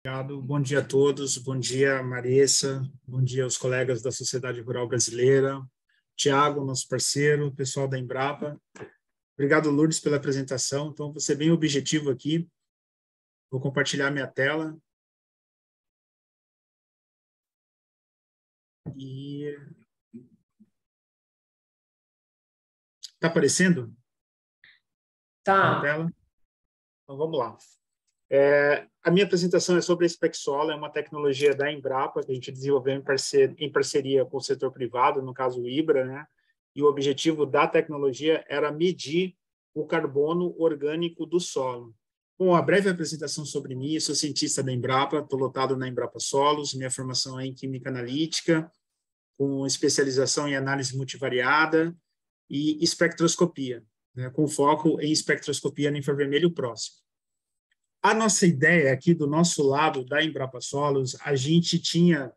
Obrigado. Bom dia a todos. Bom dia, Marissa. Bom dia aos colegas da Sociedade Rural Brasileira. Tiago, nosso parceiro, pessoal da Embrapa. Obrigado, Lourdes, pela apresentação. Então, vou ser bem objetivo aqui. Vou compartilhar minha tela. E... Está aparecendo? Tá. Na tela? Então, vamos lá. A minha apresentação é sobre a SpecSolo, é uma tecnologia da Embrapa que a gente desenvolveu em parceria com o setor privado, no caso o IBRA, né? E o objetivo da tecnologia era medir o carbono orgânico do solo. Bom, a breve apresentação sobre mim: eu sou cientista da Embrapa, estou lotado na Embrapa Solos, minha formação é em Química Analítica, com especialização em análise multivariada e espectroscopia, né? Com foco em espectroscopia no infravermelho próximo. A nossa ideia aqui, do nosso lado, da Embrapa Solos, a gente tinha,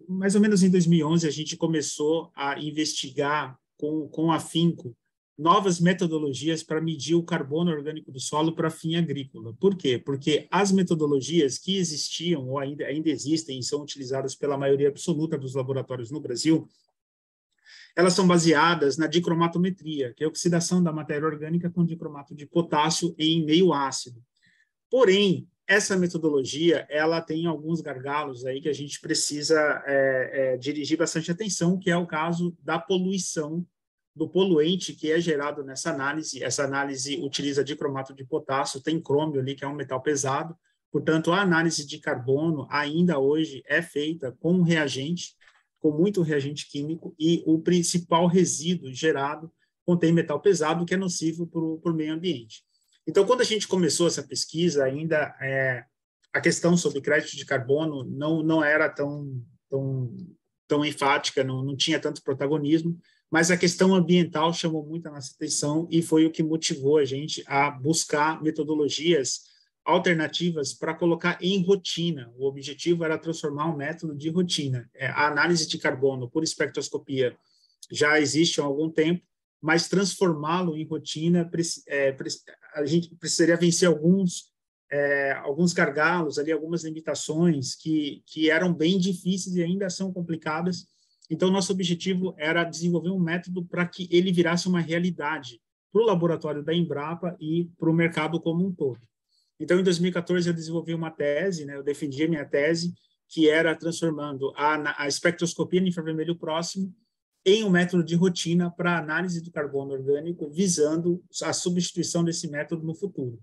mais ou menos em 2011, a gente começou a investigar com afinco novas metodologias para medir o carbono orgânico do solo para fim agrícola. Por quê? Porque as metodologias que existiam, ou ainda existem, e são utilizadas pela maioria absoluta dos laboratórios no Brasil, elas são baseadas na dicromatometria, que é a oxidação da matéria orgânica com dicromato de potássio em meio ácido. Porém, essa metodologia, ela tem alguns gargalos aí que a gente precisa dirigir bastante atenção, que é o caso da poluição, do poluente que é gerado nessa análise. Essa análise utiliza dicromato de potássio, tem crômio ali, que é um metal pesado. Portanto, a análise de carbono ainda hoje é feita com reagente, com muito reagente químico, e o principal resíduo gerado contém metal pesado, que é nocivo para o meio ambiente. Então, quando a gente começou essa pesquisa, ainda a questão sobre crédito de carbono não era tão enfática, não tinha tanto protagonismo, mas a questão ambiental chamou muito a nossa atenção e foi o que motivou a gente a buscar metodologias alternativas para colocar em rotina. O objetivo era transformar um método de rotina. A análise de carbono por espectroscopia já existe há algum tempo, mas transformá-lo em rotina, a gente precisaria vencer alguns gargalos, ali, algumas limitações que eram bem difíceis e ainda são complicadas. Então, nosso objetivo era desenvolver um método para que ele virasse uma realidade para o laboratório da Embrapa e para o mercado como um todo. Então, em 2014, eu desenvolvi uma tese, né, eu defendi a minha tese, que era transformando a espectroscopia no infravermelho próximo em um método de rotina para análise do carbono orgânico, visando a substituição desse método no futuro.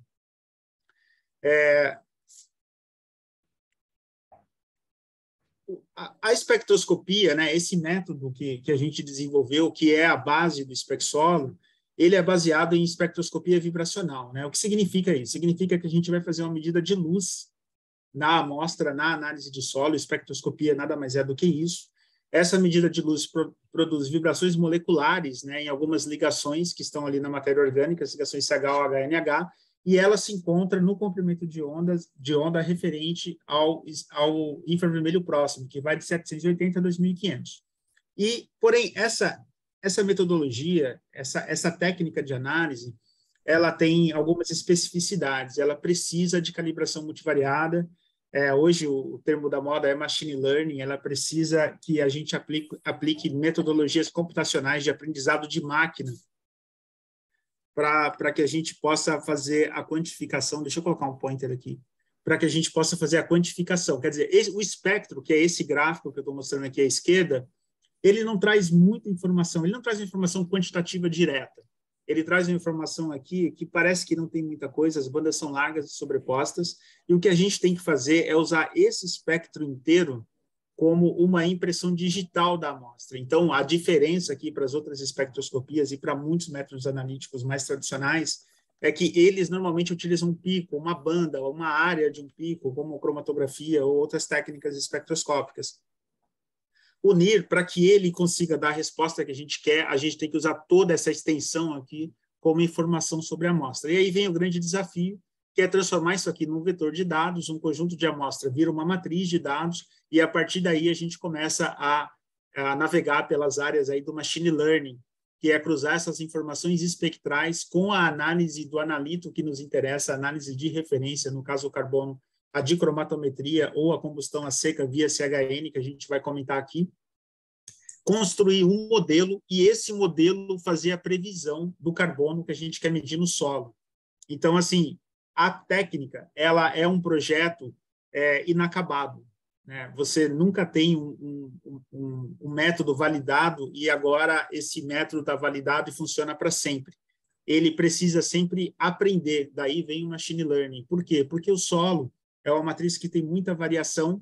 A espectroscopia, né, esse método que a gente desenvolveu, que é a base do SpecSolo, ele é baseado em espectroscopia vibracional, né? O que significa isso? Significa que a gente vai fazer uma medida de luz na amostra, na análise de solo. Espectroscopia nada mais é do que isso. Essa medida de luz produz vibrações moleculares, né, em algumas ligações que estão ali na matéria orgânica, as ligações CH-OH-NH, e ela se encontra no comprimento de onda referente ao infravermelho próximo, que vai de 780 a 2.500. Porém, essa metodologia, essa técnica de análise, ela tem algumas especificidades. Ela precisa de calibração multivariada. Hoje, o termo da moda é machine learning. Ela precisa que a gente aplique metodologias computacionais de aprendizado de máquina para que a gente possa fazer a quantificação. Deixa eu colocar um pointer aqui. Para que a gente possa fazer a quantificação. Quer dizer, o espectro, que é esse gráfico que eu estou mostrando aqui à esquerda, ele não traz muita informação, ele não traz informação quantitativa direta. Ele traz uma informação aqui que parece que não tem muita coisa, as bandas são largas e sobrepostas, e o que a gente tem que fazer é usar esse espectro inteiro como uma impressão digital da amostra. Então, a diferença aqui para as outras espectroscopias e para muitos métodos analíticos mais tradicionais é que eles normalmente utilizam um pico, uma banda, ou uma área de um pico, como cromatografia ou outras técnicas espectroscópicas. Unir, para que ele consiga dar a resposta que a gente quer, a gente tem que usar toda essa extensão aqui como informação sobre a amostra. E aí vem o grande desafio, que é transformar isso aqui num vetor de dados, um conjunto de amostra vira uma matriz de dados, e a partir daí a gente começa a navegar pelas áreas aí do machine learning, que é cruzar essas informações espectrais com a análise do analito que nos interessa, a análise de referência, no caso o carbono a dicromatometria ou a combustão a seca via CHN, que a gente vai comentar aqui, construir um modelo e esse modelo fazer a previsão do carbono que a gente quer medir no solo. Então, assim, a técnica, ela é um projeto inacabado, né? Você nunca tem um método validado e agora esse método está validado e funciona para sempre. Ele precisa sempre aprender, daí vem o machine learning. Por quê? Porque o solo é uma matriz que tem muita variação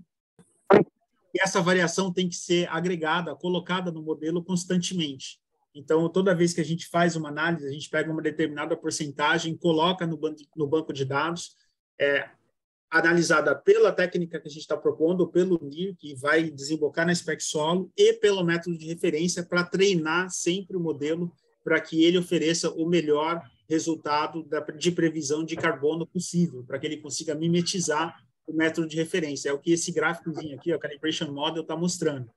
e essa variação tem que ser agregada, colocada no modelo constantemente. Então, toda vez que a gente faz uma análise, a gente pega uma determinada porcentagem, coloca no banco de dados, analisada pela técnica que a gente está propondo, pelo NIR, que vai desembocar na Spec Solo, e pelo método de referência, para treinar sempre o modelo, para que ele ofereça o melhor resultado de previsão de carbono possível, para que ele consiga mimetizar o método de referência. É o que esse gráficozinho aqui, o Calibration Model, está mostrando.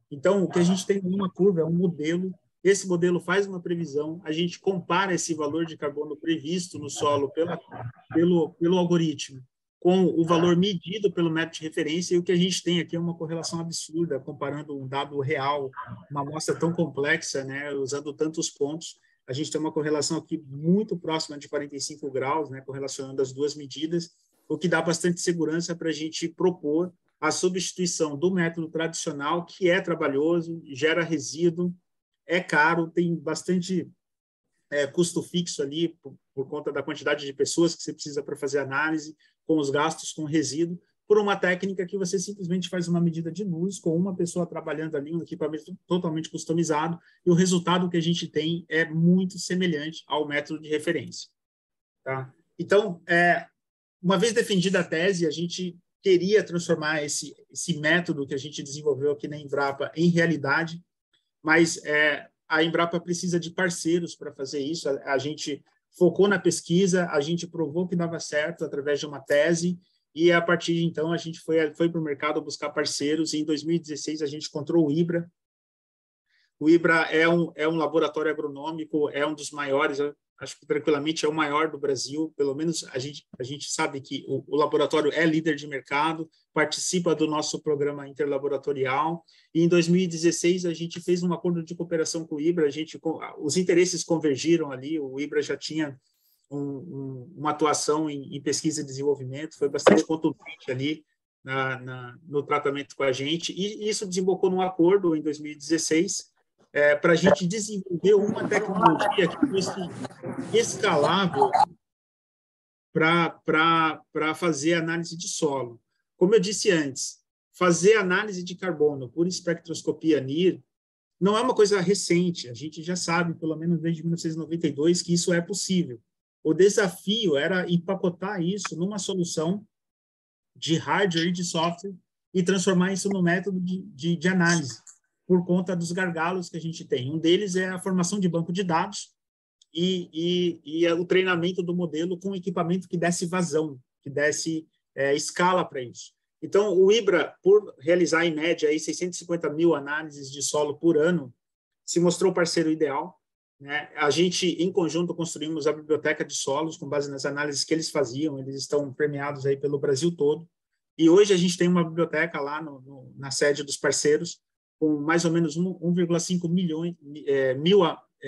Então, o que a gente tem numa curva é um modelo, esse modelo faz uma previsão, a gente compara esse valor de carbono previsto no solo pelo algoritmo com o valor medido pelo método de referência, e o que a gente tem aqui é uma correlação absurda, comparando um dado real, uma amostra tão complexa, né, usando tantos pontos, a gente tem uma correlação aqui muito próxima de 45 graus, né, correlacionando as duas medidas, o que dá bastante segurança para a gente propor a substituição do método tradicional, que é trabalhoso, gera resíduo, é caro, tem bastante custo fixo ali, por conta da quantidade de pessoas que você precisa para fazer análise, com os gastos com resíduo, por uma técnica que você simplesmente faz uma medida de luz, com uma pessoa trabalhando ali, um equipamento totalmente customizado, e o resultado que a gente tem é muito semelhante ao método de referência. Tá? Então, uma vez defendida a tese, a gente queria transformar esse método que a gente desenvolveu aqui na Embrapa em realidade, mas a Embrapa precisa de parceiros para fazer isso. A gente focou na pesquisa, a gente provou que dava certo através de uma tese, e a partir de então a gente foi para o mercado buscar parceiros, e em 2016 a gente encontrou o IBRA. O IBRA é um laboratório agronômico, é um dos maiores, acho que tranquilamente é o maior do Brasil, pelo menos a gente sabe que o laboratório é líder de mercado, participa do nosso programa interlaboratorial, e em 2016 a gente fez um acordo de cooperação com o IBRA, os interesses convergiram ali, o IBRA já tinha uma atuação em pesquisa e desenvolvimento, foi bastante contundente ali no tratamento com a gente, e isso desembocou num acordo em 2016, para a gente desenvolver uma tecnologia que fosse escalável para fazer análise de solo. Como eu disse antes, fazer análise de carbono por espectroscopia NIR não é uma coisa recente, a gente já sabe, pelo menos desde 1992, que isso é possível. O desafio era empacotar isso numa solução de hardware e de software e transformar isso no método de análise, por conta dos gargalos que a gente tem. Um deles é a formação de banco de dados e o treinamento do modelo com equipamento que desse vazão, que desse escala para isso. Então, o IBRA, por realizar, em média, aí 650 mil análises de solo por ano, se mostrou o parceiro ideal, né? A gente, em conjunto, construímos a biblioteca de solos, com base nas análises que eles faziam, eles estão premiados aí pelo Brasil todo, e hoje a gente tem uma biblioteca lá na sede dos parceiros, com mais ou menos 1,5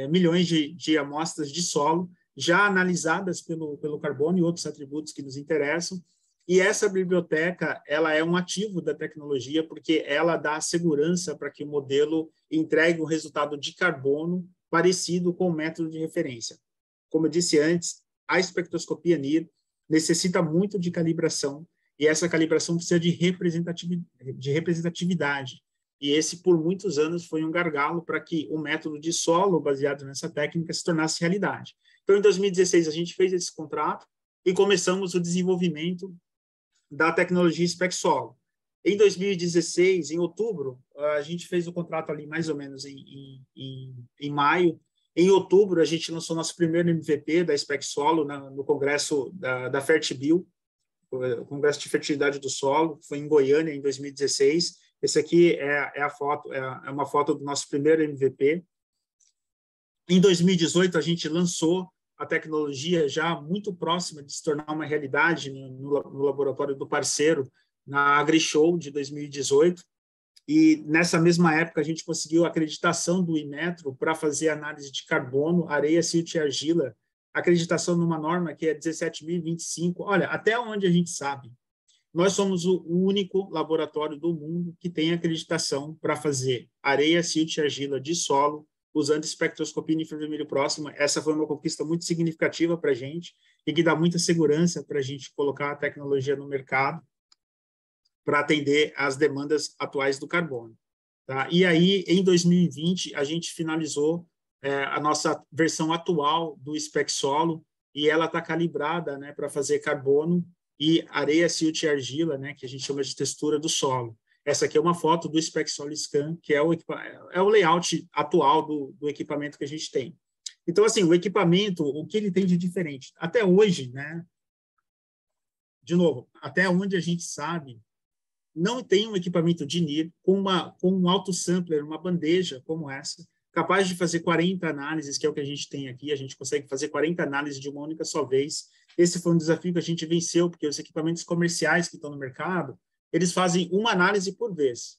milhões de amostras de solo, já analisadas pelo carbono e outros atributos que nos interessam. E essa biblioteca, ela é um ativo da tecnologia, porque ela dá segurança para que o modelo entregue um resultado de carbono parecido com o método de referência. Como eu disse antes, a espectroscopia NIR necessita muito de calibração, e essa calibração precisa de representatividade. E esse, por muitos anos, foi um gargalo para que o método de solo, baseado nessa técnica, se tornasse realidade. Então, em 2016, a gente fez esse contrato e começamos o desenvolvimento da tecnologia Spec Solo. Em 2016, em outubro, a gente fez o contrato ali mais ou menos em maio. Em outubro, a gente lançou nosso primeiro MVP da Spec Solo no congresso da FertBio, o Congresso de Fertilidade do Solo, foi em Goiânia, em 2016. Esse aqui é uma foto do nosso primeiro MVP. Em 2018, a gente lançou a tecnologia já muito próxima de se tornar uma realidade no laboratório do parceiro, na AgriShow de 2018, e nessa mesma época a gente conseguiu a acreditação do Inmetro para fazer análise de carbono, areia, silt e argila, acreditação numa norma que é 17.025. Olha, até onde a gente sabe, nós somos o único laboratório do mundo que tem acreditação para fazer areia, silt e argila de solo, usando espectroscopia em infravermelho próxima. Essa foi uma conquista muito significativa para a gente e que dá muita segurança para a gente colocar a tecnologia no mercado para atender às demandas atuais do carbono. Tá? E aí, em 2020, a gente finalizou a nossa versão atual do Spec Solo, e ela está calibrada, né, para fazer carbono e areia, silt e argila, né, que a gente chama de textura do solo. Essa aqui é uma foto do Spec Solo Scan, que é o layout atual do equipamento que a gente tem. Então, assim, o equipamento, o que ele tem de diferente? Até hoje, né, de novo, até onde a gente sabe, não tem um equipamento de NIR com um autosampler, uma bandeja como essa, capaz de fazer 40 análises, que é o que a gente tem aqui. A gente consegue fazer 40 análises de uma única só vez. Esse foi um desafio que a gente venceu, porque os equipamentos comerciais que estão no mercado, eles fazem uma análise por vez.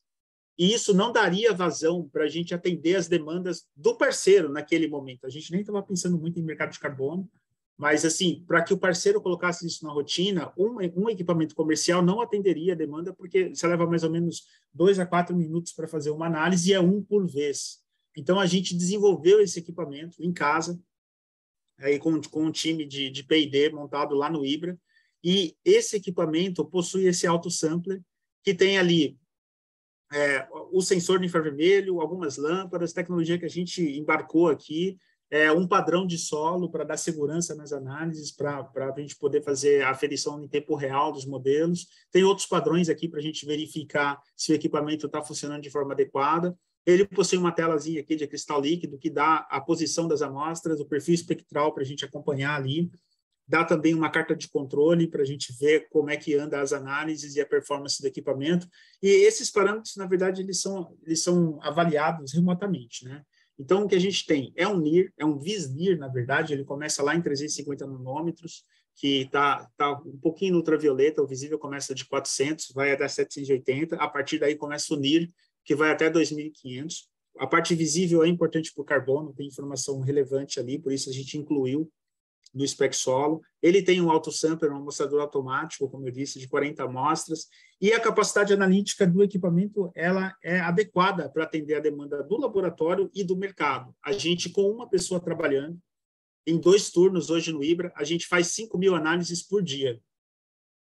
E isso não daria vazão para a gente atender as demandas do parceiro naquele momento. A gente nem estava pensando muito em mercado de carbono, mas, assim, para que o parceiro colocasse isso na rotina, um equipamento comercial não atenderia a demanda, porque você leva mais ou menos 2 a 4 minutos para fazer uma análise e é um por vez. Então, a gente desenvolveu esse equipamento em casa, aí com um time de P&D montado lá no IBRA, e esse equipamento possui esse autosampler, que tem ali o sensor de infravermelho, algumas lâmpadas, tecnologia que a gente embarcou aqui, um padrão de solo para dar segurança nas análises, para a gente poder fazer a aferição em tempo real dos modelos. Tem outros padrões aqui para a gente verificar se o equipamento está funcionando de forma adequada. Ele possui uma telazinha aqui de cristal líquido que dá a posição das amostras, o perfil espectral para a gente acompanhar ali. Dá também uma carta de controle para a gente ver como é que anda as análises e a performance do equipamento. E esses parâmetros, na verdade, eles são avaliados remotamente, né? Então, o que a gente tem é um NIR, é um VIS-NIR, na verdade, ele começa lá em 350 nanômetros, que está um pouquinho no ultravioleta, o visível começa de 400, vai até 780, a partir daí começa o NIR, que vai até 2.500. A parte visível é importante para o carbono, tem informação relevante ali, por isso a gente incluiu no Spec Solo. Ele tem um autosampler, um amostrador automático, como eu disse, de 40 amostras, e a capacidade analítica do equipamento ela é adequada para atender a demanda do laboratório e do mercado. A gente, com uma pessoa trabalhando, em 2 turnos hoje no IBRA, a gente faz 5.000 análises por dia.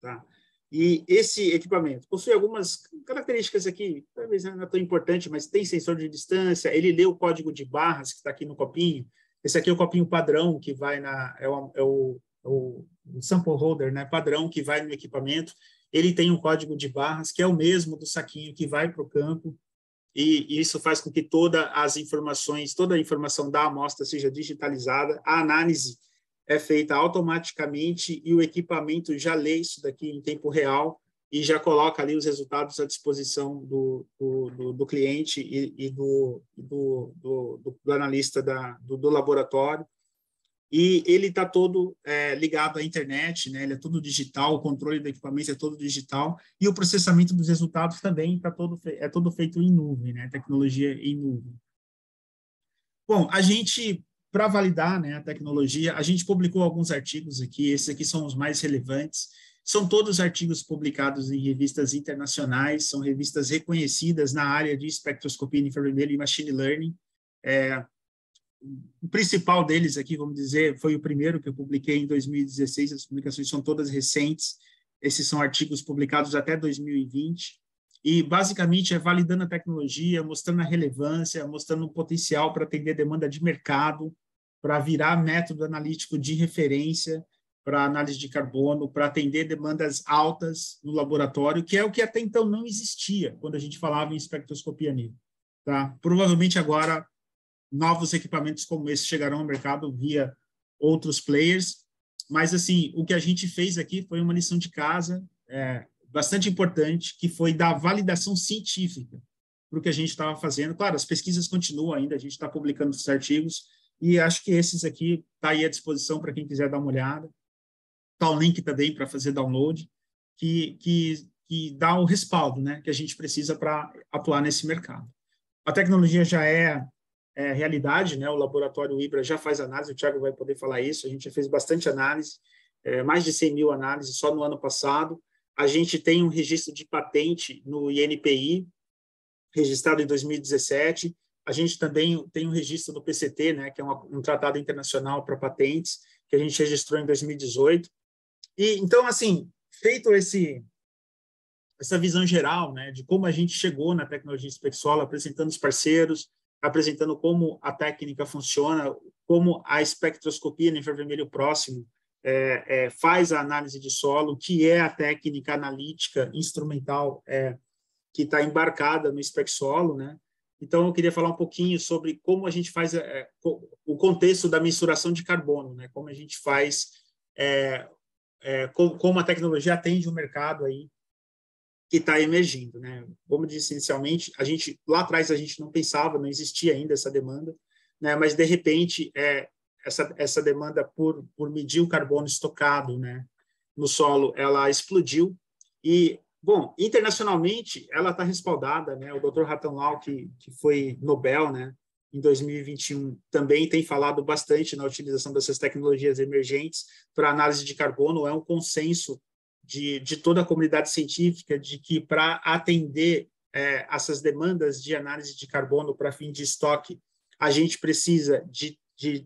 Tá? E esse equipamento possui algumas características aqui, talvez não é tão importante, mas tem sensor de distância, ele lê o código de barras que está aqui no copinho. Esse aqui é o copinho padrão, que vai o sample holder, né, padrão, que vai no equipamento. Ele tem um código de barras, que é o mesmo do saquinho que vai para o campo, e isso faz com que toda a informação da amostra seja digitalizada. A análise é feita automaticamente e o equipamento já lê isso daqui em tempo real e já coloca ali os resultados à disposição do cliente e do analista do laboratório. E ele está todo ligado à internet, né? Ele é todo digital, o controle do equipamento é todo digital e o processamento dos resultados também é todo feito em nuvem, né? Tecnologia em nuvem. Bom, a gente, para validar, né, a tecnologia, a gente publicou alguns artigos aqui, esses aqui são os mais relevantes. São todos artigos publicados em revistas internacionais, são revistas reconhecidas na área de espectroscopia infravermelho e machine learning. O principal deles aqui, vamos dizer, foi o primeiro que eu publiquei em 2016, as publicações são todas recentes, esses são artigos publicados até 2020, e basicamente é validando a tecnologia, mostrando a relevância, mostrando o potencial para atender demanda de mercado, para virar método analítico de referência para análise de carbono, para atender demandas altas no laboratório, que é o que até então não existia quando a gente falava em espectroscopia NIR. Tá? Provavelmente agora novos equipamentos como esse chegarão ao mercado via outros players, mas assim, o que a gente fez aqui foi uma lição de casa bastante importante, que foi dar validação científica para o que a gente estava fazendo. Claro, as pesquisas continuam ainda, a gente está publicando os artigos, e acho que esses aqui está aí à disposição para quem quiser dar uma olhada. Está o link também para fazer download, que dá o respaldo, né, que a gente precisa para atuar nesse mercado. A tecnologia já é realidade, né? O laboratório IBRA já faz análise, o Thiago vai poder falar isso, a gente já fez bastante análise, mais de 100 mil análises só no ano passado. A gente tem um registro de patente no INPI, registrado em 2017. A gente também tem um registro do PCT, né, que é um tratado internacional para patentes, que a gente registrou em 2018. E, então, assim, feito essa visão geral, né, de como a gente chegou na tecnologia SpecSolo, apresentando os parceiros, apresentando como a técnica funciona, como a espectroscopia no infravermelho próximo faz a análise de solo, que é a técnica analítica instrumental que está embarcada no SpecSolo, né? Então, eu queria falar um pouquinho sobre como a gente faz o contexto da mensuração de carbono, né? Como a gente faz, como a tecnologia atende o mercado aí que está emergindo, né? Como eu disse inicialmente, lá atrás a gente não pensava, não existia ainda essa demanda, né? Mas de repente essa demanda por medir o carbono estocado, né, no solo, ela explodiu e, bom, internacionalmente ela está respaldada, né? O Dr. Ratan Lal, que foi Nobel, né, em 2021, também tem falado bastante na utilização dessas tecnologias emergentes para análise de carbono. É um consenso de toda a comunidade científica de que para atender essas demandas de análise de carbono para fim de estoque, a gente precisa de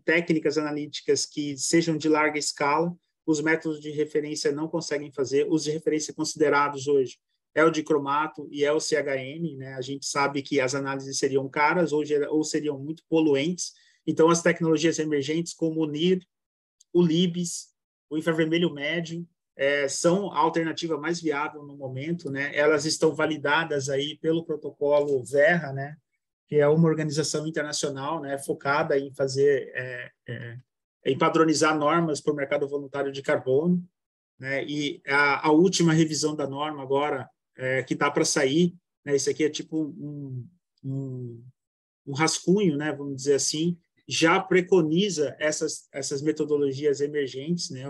técnicas analíticas que sejam de larga escala. Os métodos de referência não conseguem fazer. Os de referência considerados hoje é o dicromato e é o CHN, né? A gente sabe que as análises seriam caras ou seriam muito poluentes. Então, as tecnologias emergentes como o NIR, o LIBS, o infravermelho médio, são a alternativa mais viável no momento, né? Elas estão validadas aí pelo protocolo Verra, né? Que é uma organização internacional, né? Focada em fazer, em padronizar normas para o mercado voluntário de carbono, né? E a última revisão da norma agora, que está para sair, né? Isso aqui é tipo um rascunho, né? Vamos dizer assim, já preconiza essas metodologias emergentes, né?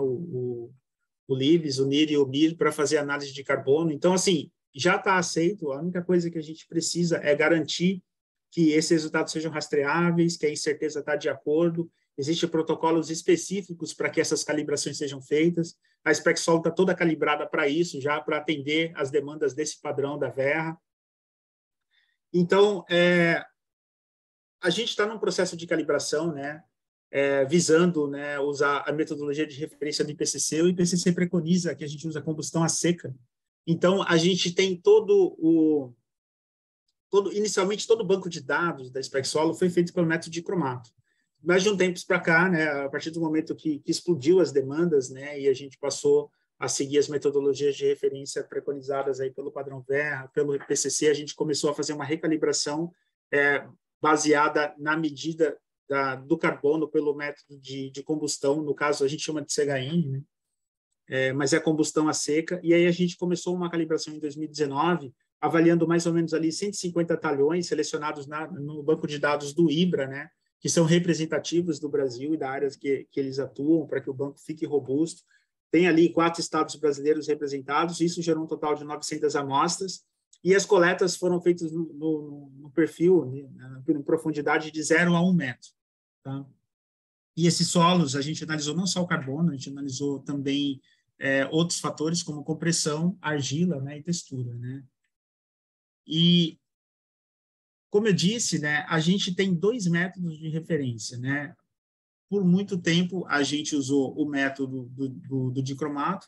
O LIBS, o NIR e o MIR para fazer análise de carbono. Então, assim, já está aceito. A única coisa que a gente precisa é garantir que esses resultados sejam rastreáveis, que a incerteza está de acordo. Existem protocolos específicos para que essas calibrações sejam feitas. A SpecSolo está toda calibrada para isso, já para atender as demandas desse padrão da Verra. Então, a gente está num processo de calibração, né? Visando, né, usar a metodologia de referência do IPCC. O IPCC preconiza que a gente usa combustão a seca. Então, a gente tem inicialmente, todo o banco de dados da SpecSolo foi feito pelo método dicromato. Mas, de um tempo para cá, né, a partir do momento que explodiu as demandas, né, e a gente passou a seguir as metodologias de referência preconizadas aí pelo padrão Verra, pelo IPCC, a gente começou a fazer uma recalibração baseada na medida do carbono pelo método de combustão. No caso, a gente chama de CHN, né? Mas é combustão a seca. E aí a gente começou uma calibração em 2019, avaliando mais ou menos ali 150 talhões selecionados no banco de dados do IBRA, né? Que são representativos do Brasil e da área que eles atuam, para que o banco fique robusto. Tem ali 4 estados brasileiros representados, isso gerou um total de 900 amostras, e as coletas foram feitas no perfil, em profundidade de 0 a 1 metro. Tá? E esses solos, a gente analisou não só o carbono, a gente analisou também outros fatores, como compressão, argila, né, e textura. Né? E, como eu disse, né, a gente tem 2 métodos de referência. Né? Por muito tempo, a gente usou o método do dicromato,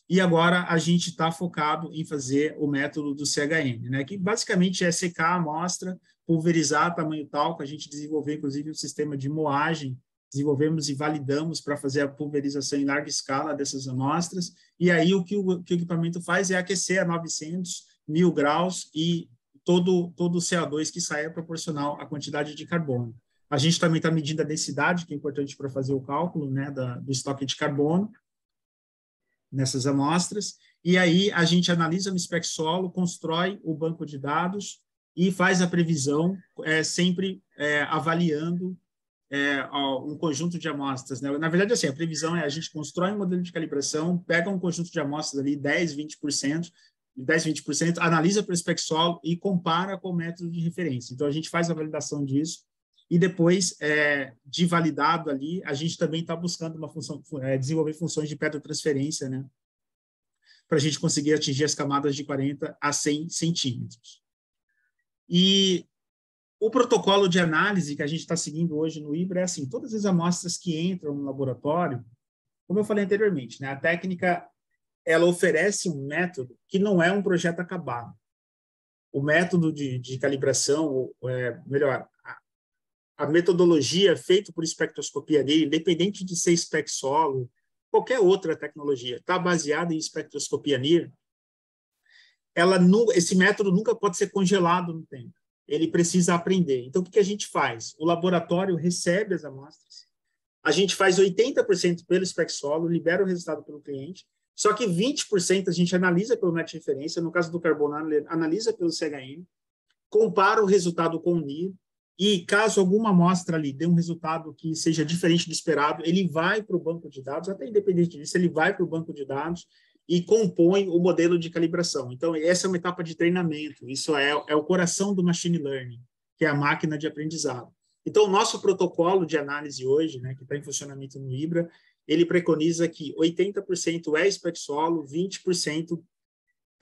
e agora a gente está focado em fazer o método do CHN, né? Que basicamente é secar a amostra, pulverizar tamanho talco. A gente desenvolveu, inclusive, um sistema de moagem, desenvolvemos e validamos para fazer a pulverização em larga escala dessas amostras, e aí o que o equipamento faz é aquecer a 900, 1000 graus, e todo o CO2 que sai é proporcional à quantidade de carbono. A gente também está medindo a densidade, que é importante para fazer o cálculo, né, do estoque de carbono nessas amostras, e aí a gente analisa no SpecSolo, constrói o banco de dados e faz a previsão, sempre avaliando um conjunto de amostras, né? Na verdade, assim, a previsão é a gente constrói um modelo de calibração, pega um conjunto de amostras ali, 10, 20%, analisa para o spec solo e compara com o método de referência. Então, a gente faz a validação disso e depois, de validado ali, a gente também está buscando desenvolver funções de pedotransferência, né? Para a gente conseguir atingir as camadas de 40 a 100 centímetros. E o protocolo de análise que a gente está seguindo hoje no IBRA é assim, todas as amostras que entram no laboratório, como eu falei anteriormente, né, a técnica ela oferece um método que não é um projeto acabado. O método de calibração, melhor, a metodologia feita por espectroscopia dele, independente de ser spec solo, qualquer outra tecnologia, está baseada em espectroscopia NIR, esse método nunca pode ser congelado no tempo. Ele precisa aprender. Então, o que a gente faz? O laboratório recebe as amostras, a gente faz 80% pelo spec solo, libera o resultado pelo cliente, só que 20% a gente analisa pelo método de referência, no caso do carbono, analisa pelo CHM, compara o resultado com o NIR, e caso alguma amostra ali dê um resultado que seja diferente do esperado, ele vai para o banco de dados, até independente disso, ele vai para o banco de dados e compõe o modelo de calibração. Então, essa é uma etapa de treinamento, isso é o coração do machine learning, que é a máquina de aprendizado. Então, o nosso protocolo de análise hoje, né, que está em funcionamento no IBRA, ele preconiza que 80% é spec solo, 20%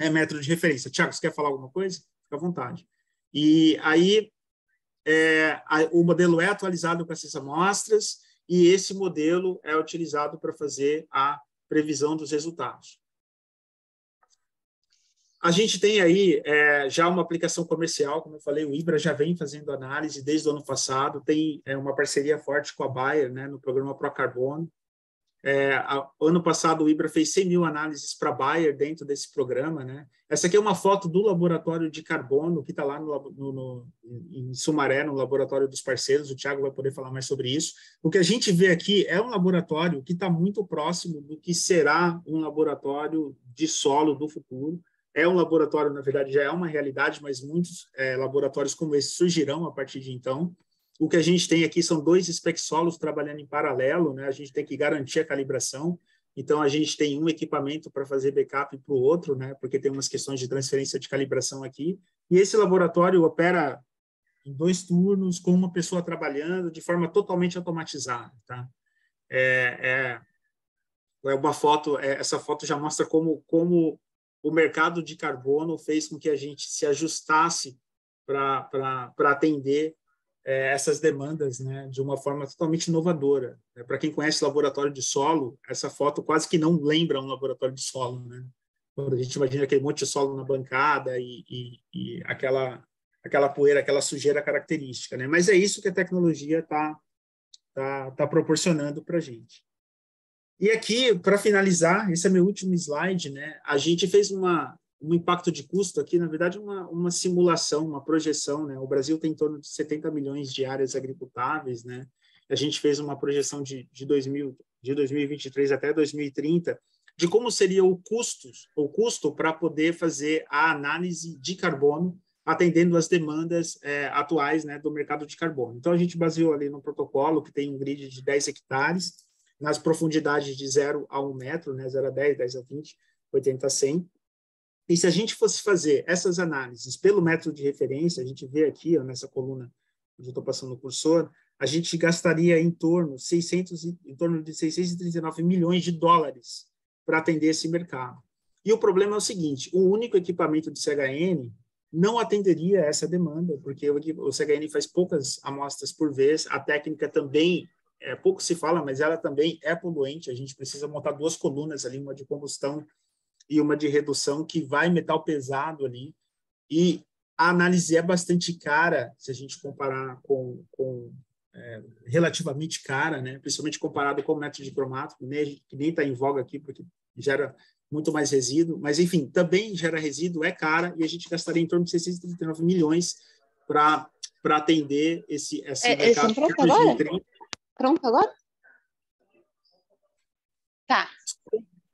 é método de referência. Tiago, você quer falar alguma coisa? Fica à vontade. E aí, o modelo é atualizado com essas amostras e esse modelo é utilizado para fazer a previsão dos resultados. A gente tem aí já uma aplicação comercial, como eu falei, o IBRA já vem fazendo análise desde o ano passado, tem uma parceria forte com a Bayer, né, no programa Procarbono. Ano passado o IBRA fez 100 mil análises para a Bayer dentro desse programa, né? Essa aqui é uma foto do laboratório de carbono que está lá em Sumaré, no laboratório dos parceiros, o Thiago vai poder falar mais sobre isso. O que a gente vê aqui é um laboratório que está muito próximo do que será um laboratório de solo do futuro. É um laboratório, na verdade, já é uma realidade, mas muitos laboratórios como esse surgirão a partir de então. O que a gente tem aqui são 2 spec solos trabalhando em paralelo, né? A gente tem que garantir a calibração, então a gente tem um equipamento para fazer backup para o outro, né? Porque tem umas questões de transferência de calibração aqui, e esse laboratório opera em 2 turnos, com uma pessoa trabalhando de forma totalmente automatizada, tá? É uma foto, essa foto já mostra como o mercado de carbono fez com que a gente se ajustasse para atender essas demandas, né, de uma forma totalmente inovadora. Para quem conhece laboratório de solo, essa foto quase que não lembra um laboratório de solo, né? Quando a gente imagina aquele monte de solo na bancada e aquela poeira, aquela sujeira característica, né? Mas é isso que a tecnologia tá proporcionando para a gente. E aqui, para finalizar, esse é meu último slide, né? A gente fez um impacto de custo aqui, na verdade, uma simulação, uma projeção, né? O Brasil tem em torno de 70 milhões de áreas agricultáveis, né? A gente fez uma projeção de 2023 até 2030, de como seria o custo para poder fazer a análise de carbono, atendendo às demandas atuais, né, do mercado de carbono. Então, a gente baseou ali no protocolo, que tem um grid de 10 hectares, nas profundidades de 0 a 1 metro, né, 0 a 10, 10 a 20, 80 a 100. E se a gente fosse fazer essas análises pelo método de referência, a gente vê aqui, ó, nessa coluna onde eu estou passando o cursor, a gente gastaria em torno de 639 milhões de dólares para atender esse mercado. E o problema é o seguinte, o único equipamento de CHN não atenderia essa demanda, porque o CHN faz poucas amostras por vez, a técnica também, pouco se fala, mas ela também é poluente, a gente precisa montar 2 colunas ali, uma de combustão e uma de redução, que vai metal pesado ali, e a análise é bastante cara, se a gente comparar com relativamente cara, né? Principalmente comparado com o método de cromato, que nem está em voga aqui, porque gera muito mais resíduo, mas, enfim, também gera resíduo, é cara, e a gente gastaria em torno de 639 milhões para atender esse mercado. Estão prontos agora? Pronto agora? Tá.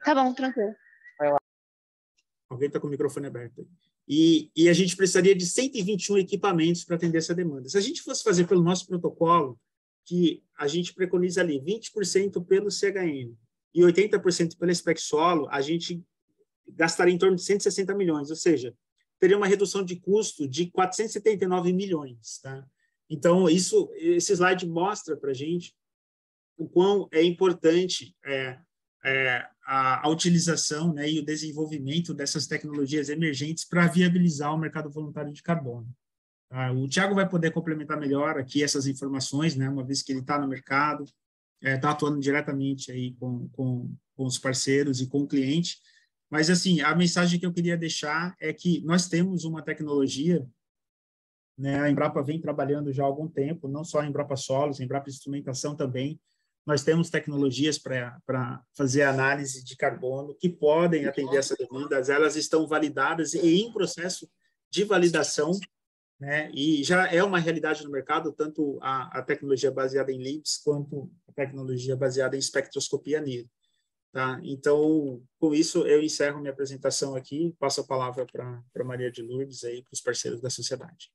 Tá bom, tranquilo. Alguém está com o microfone aberto. E a gente precisaria de 121 equipamentos para atender essa demanda. Se a gente fosse fazer pelo nosso protocolo, que a gente preconiza ali 20% pelo CHN e 80% pela spec solo, a gente gastaria em torno de 160 milhões, ou seja, teria uma redução de custo de 479 milhões. Tá? Então, esse slide mostra para a gente o quão é importante a utilização, né, e o desenvolvimento dessas tecnologias emergentes para viabilizar o mercado voluntário de carbono. O Thiago vai poder complementar melhor aqui essas informações, né, uma vez que ele está no mercado, está atuando diretamente aí com os parceiros e com o cliente. Mas, assim, a mensagem que eu queria deixar é que nós temos uma tecnologia, né, a Embrapa vem trabalhando já há algum tempo, não só a Embrapa Solos, a Embrapa Instrumentação também. Nós temos tecnologias para fazer análise de carbono que podem atender essa demanda, elas estão validadas e em processo de validação, né? E já é uma realidade no mercado, tanto a tecnologia baseada em LIBS quanto a tecnologia baseada em espectroscopia NIR. Tá? Então, com isso, eu encerro minha apresentação aqui, passo a palavra para Maria de Lourdes, para os parceiros da sociedade.